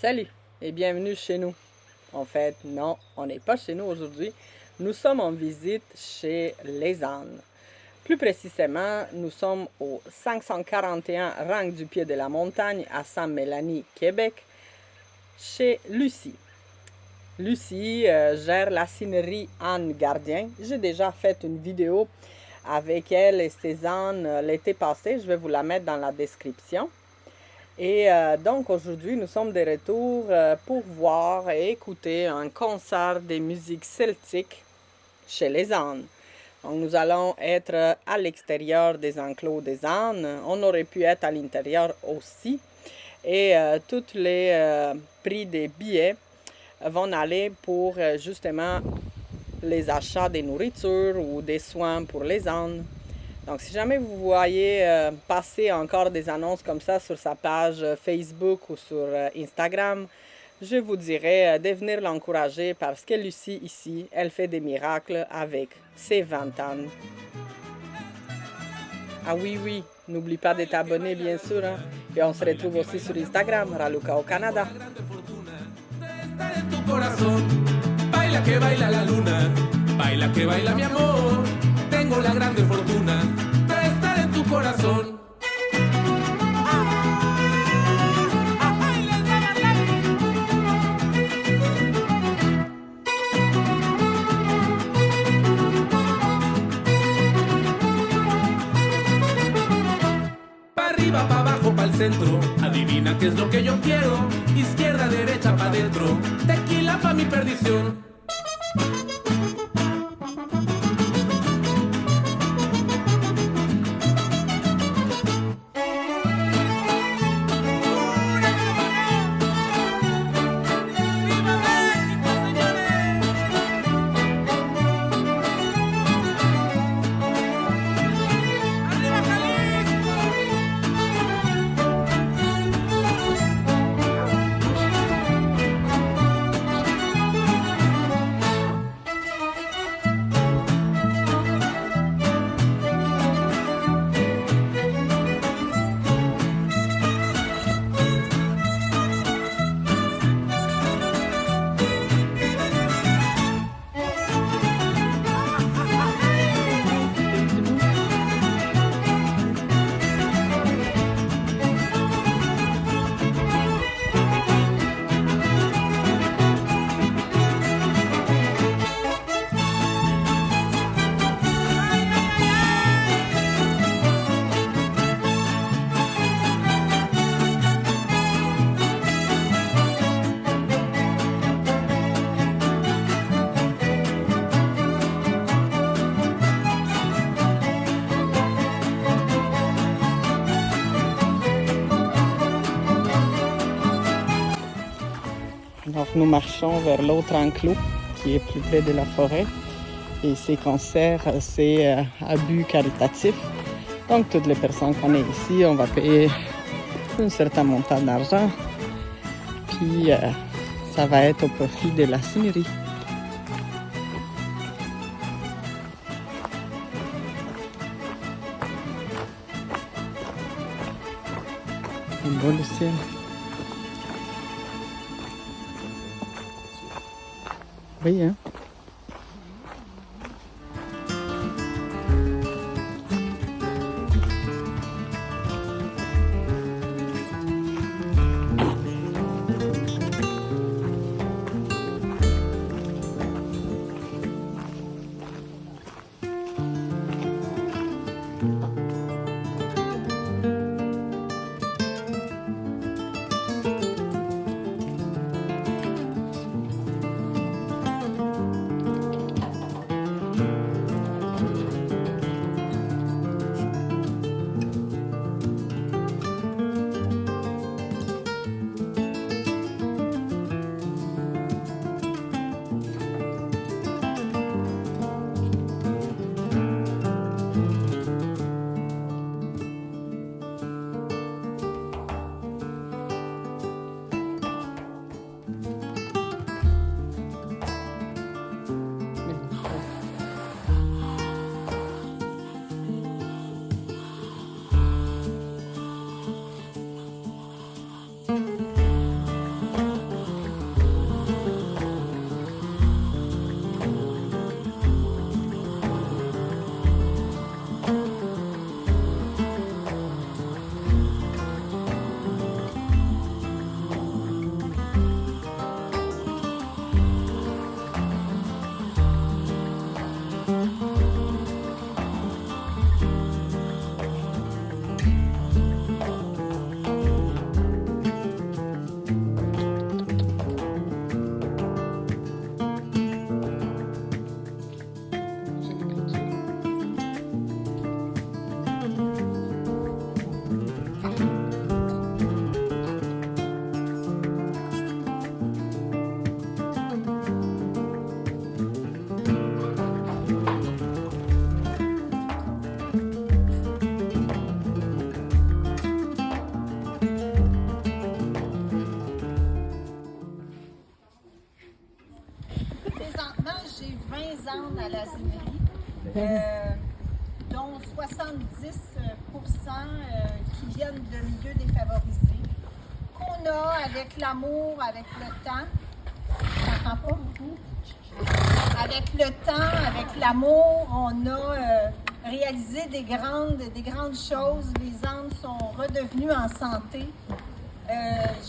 Salut et bienvenue chez nous. En fait, non, on n'est pas chez nous aujourd'hui. Nous sommes en visite chez Les Ânes. Plus précisément, nous sommes au 541 rang du pied de la montagne à Sainte-Mélanie, Québec, chez Lucie. Lucie gère la cinerie Anne Gardien. J'ai déjà fait une vidéo avec elle et ses ânes l'été passé. Je vais vous la mettre dans la description. Et donc aujourd'hui, nous sommes de retour pour voir et écouter un concert des musiques celtiques chez les ânes. Donc nous allons être à l'extérieur des enclos des ânes. On aurait pu être à l'intérieur aussi. Et tous les prix des billets vont aller pour justement les achats des nourritures ou des soins pour les ânes. Donc, si jamais vous voyez passer encore des annonces comme ça sur sa page Facebook ou sur Instagram, je vous dirais de venir l'encourager parce que Lucie, ici, elle fait des miracles avec ses 20 ânes. Ah oui, n'oublie pas de t'abonner, bien sûr. Hein? Et on se retrouve aussi sur Instagram, Raluca au Canada. Baila que baila la luna, baila que baila mi amor. Tengo la grande fortuna de estar en tu corazón. Pa' arriba, pa' abajo, pa' el centro. Adivina qué es lo que yo quiero. Izquierda, derecha, pa' dentro. Tequila pa' mi perdición. Donc nous marchons vers l'autre enclos qui est plus près de la forêt. Et ces concerts, c'est à but caritatif. Donc toutes les personnes qu'on est ici, on va payer un certain montant d'argent. Puis ça va être au profit de la cinerie. C'est beau le ciel. Oui, hein? présentement, j'ai 20 ans à la Zémerie, dont 70% qui viennent de milieux défavorisés, qu'on a avec l'amour, avec le temps. Je n'entends pas beaucoup. Avec le temps, avec l'amour, on a réalisé des grandes choses. Les ânes sont redevenues en santé.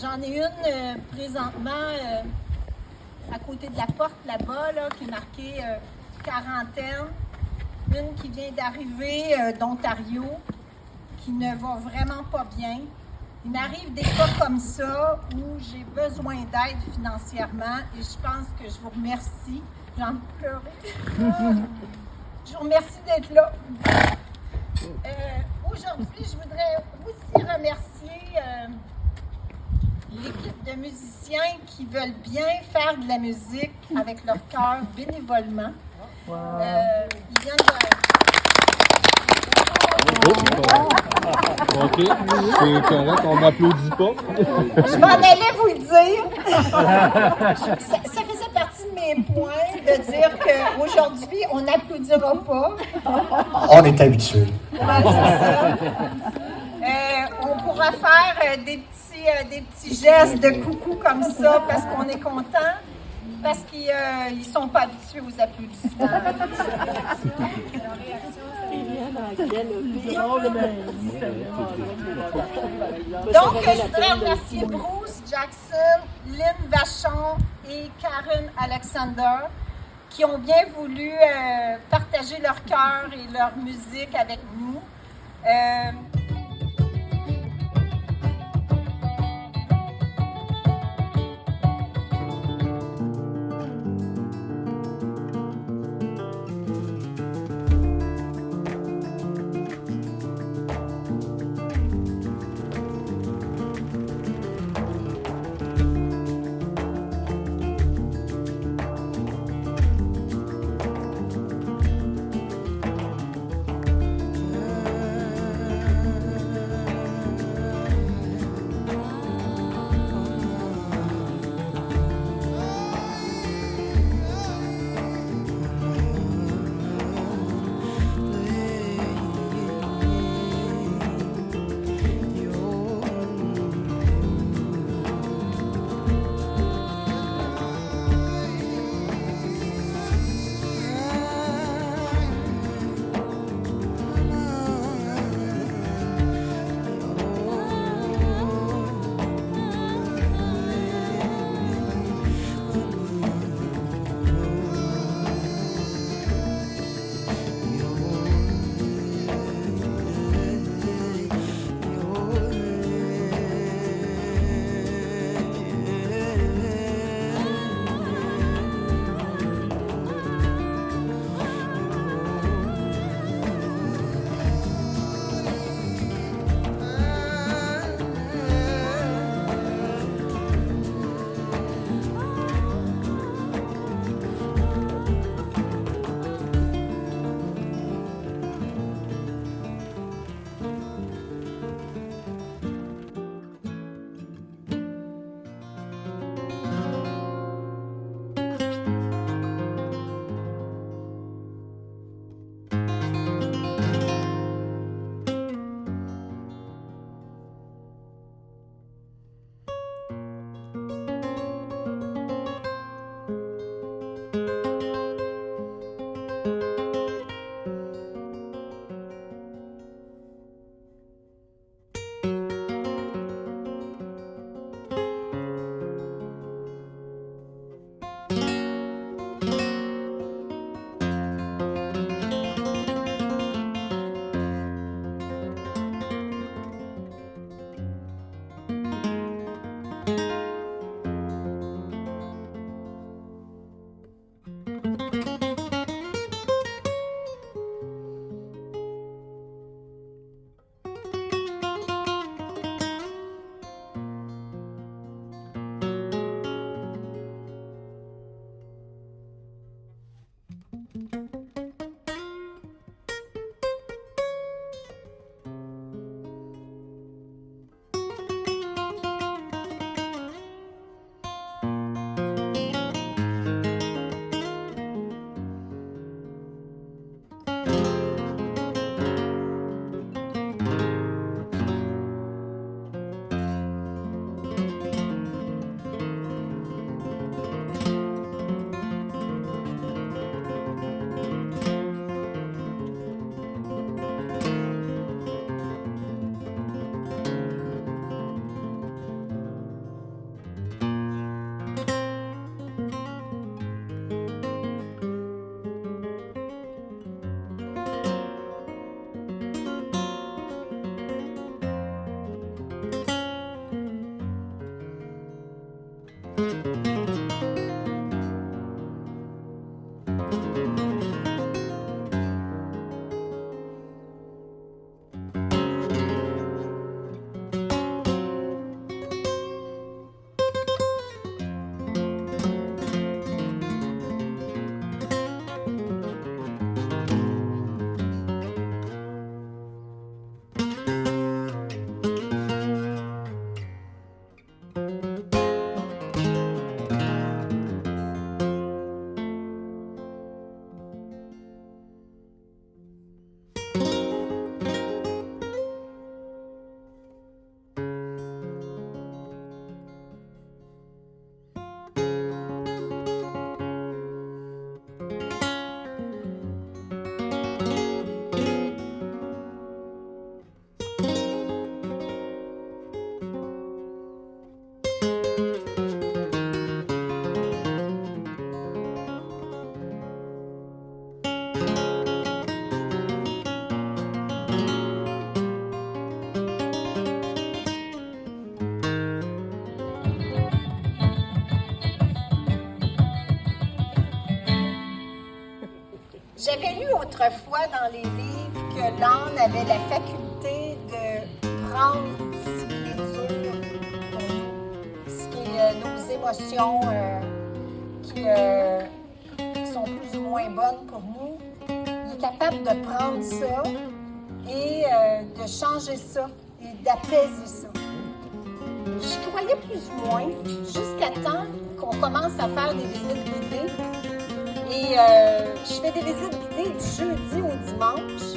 J'en ai une présentement à côté de la porte là-bas, là, qui est marquée quarantaine. Une qui vient d'arriver d'Ontario, qui ne va vraiment pas bien. Il m'arrive des cas comme ça où j'ai besoin d'aide financièrement et je pense que je vous remercie. J'en pleure. Je vous remercie d'être là. Aujourd'hui, je voudrais aussi remercier l'équipe de musiciens qui veulent bien faire de la musique avec leur cœur bénévolement. Ils viennent de... OK, c'est correct, on n'applaudit pas. Je m'en allais vous le dire. Ça faisait partie de mes points de dire qu'aujourd'hui, on n'applaudira pas. On est habitué. Ouais, c'est ça. On pourra faire des petits gestes de coucou comme ça parce qu'on est content, parce qu'ils ne sont pas habitués aux applaudissements. Donc, je voudrais remercier Bruce Jackson, Lynn Vachon et Karen Alexander qui ont bien voulu partager leur cœur et leur musique avec nous. J'avais lu autrefois dans les livres que l'âne avait la faculté de prendre ce qui est dur pour nous, ce qui est nos émotions qui sont plus ou moins bonnes pour nous. Il est capable de prendre ça et de changer ça et d'apaiser ça. Je croyais plus ou moins jusqu'à temps qu'on commence à faire des visites guidées. Et je fais des visites guidées du jeudi au dimanche.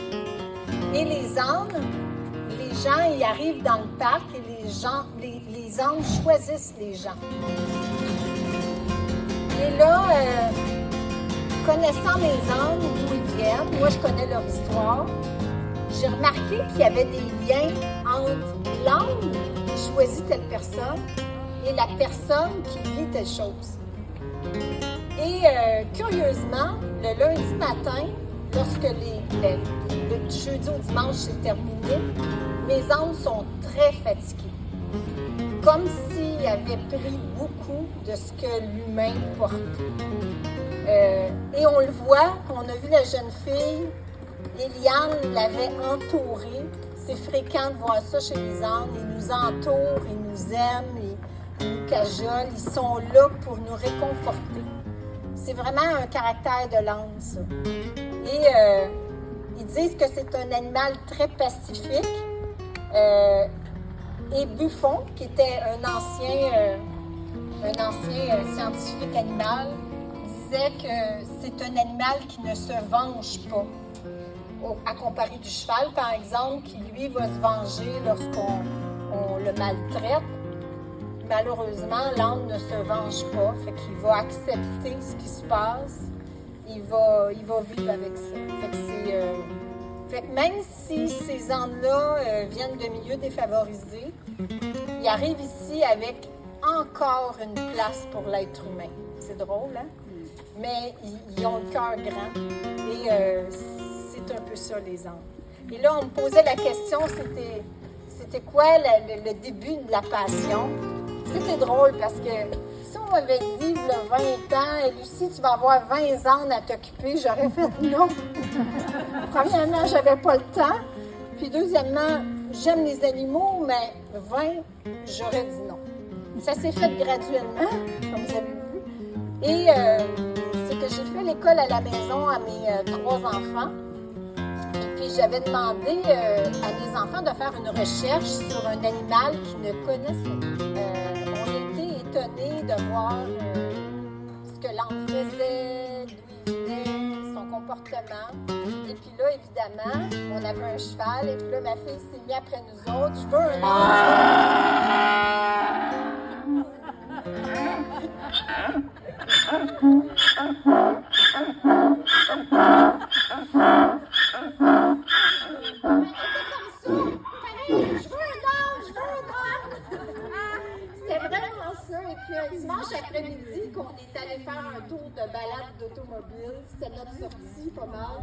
Et les ânes, les gens y arrivent dans le parc et les ânes choisissent les gens. Et là, connaissant mes ânes, d'où ils viennent, moi je connais leur histoire, j'ai remarqué qu'il y avait des liens entre l'âne qui choisit telle personne et la personne qui vit telle chose. Et curieusement, le lundi matin, lorsque le jeudi au dimanche s'est terminé, mes ânes sont très fatigués. Comme s'ils avaient pris beaucoup de ce que l'humain porte. Et on le voit, on a vu la jeune fille, Eliane l'avait entourée. C'est fréquent de voir ça chez les ânes. Ils nous entourent, ils nous aiment, ils nous cajolent, ils sont là pour nous réconforter. C'est vraiment un caractère de l'âne, ça. Et ils disent que c'est un animal très pacifique. Et Buffon, qui était un ancien scientifique animal, disait que c'est un animal qui ne se venge pas. À comparer du cheval, par exemple, qui lui va se venger lorsqu'on le maltraite. Malheureusement, l'âne ne se venge pas, fait qu'il va accepter ce qui se passe, il va vivre avec ça. Fait que même si ces ânes-là viennent de milieux défavorisés, ils arrivent ici avec encore une place pour l'être humain. C'est drôle, hein? Mais ils ont le cœur grand et c'est un peu ça, les ânes. Et là, on me posait la question, c'était quoi le début de la passion? C'était drôle parce que si on m'avait dit, il y a 20 ans, et Lucie, tu vas avoir 20 ans à t'occuper, j'aurais fait non. Premièrement, j'avais pas le temps. Puis deuxièmement, j'aime les animaux, mais 20, j'aurais dit non. Ça s'est fait graduellement, comme vous avez vu. Et c'est que j'ai fait l'école à la maison à mes 3 enfants. Et puis j'avais demandé à mes enfants de faire une recherche sur un animal qu'ils ne connaissaient pas. On était étonnés de voir ce que l'âne faisait, d'où il venait, son comportement. Et puis là, évidemment, on avait un cheval. Et puis là, ma fille s'est mise après nous autres. Je veux un C'était vraiment ça. Et puis un dimanche après-midi, qu'on est allé faire un tour de balade d'automobile, c'était notre sortie pas mal.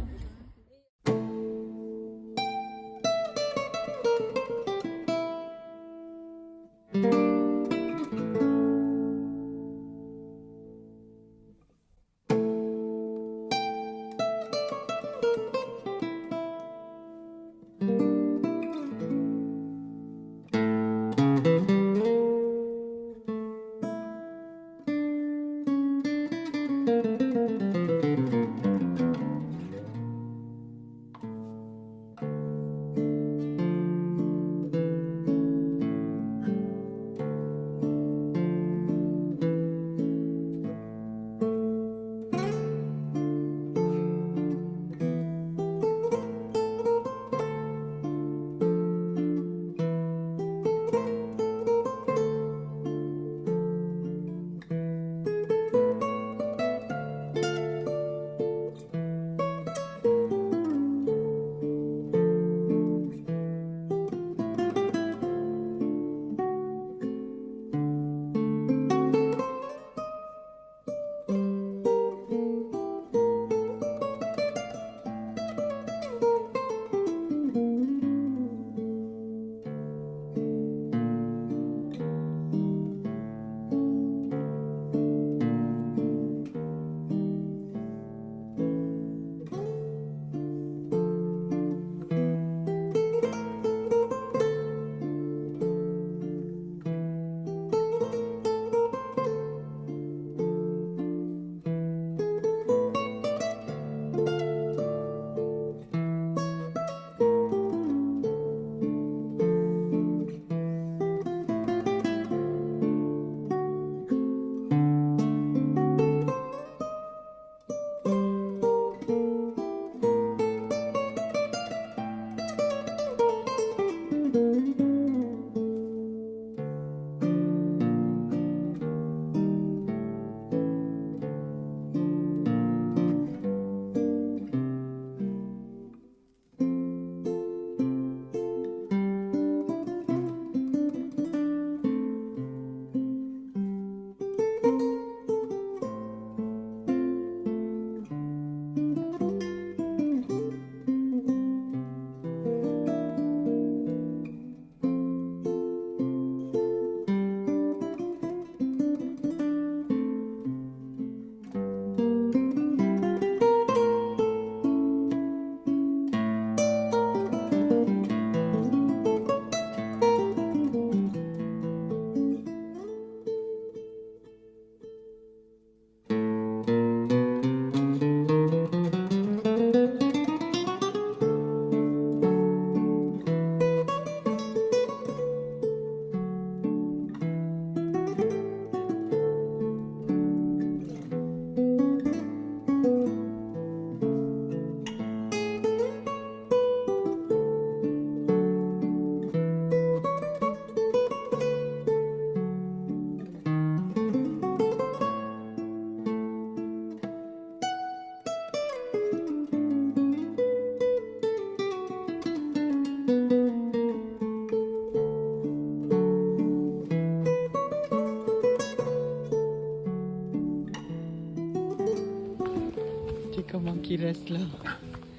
Regardez comment il reste là.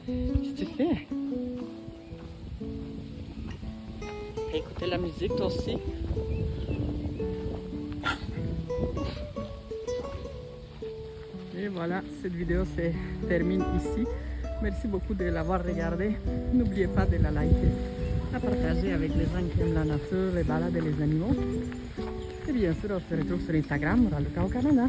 Qu'est-ce que tu fais? Écoutez la musique toi aussi. Et voilà, cette vidéo se termine ici. Merci beaucoup de l'avoir regardé. N'oubliez pas de la liker, la partager avec les gens qui aiment la nature, les balades et les animaux. Et bien sûr, on se retrouve sur Instagram, Raluca au Canada.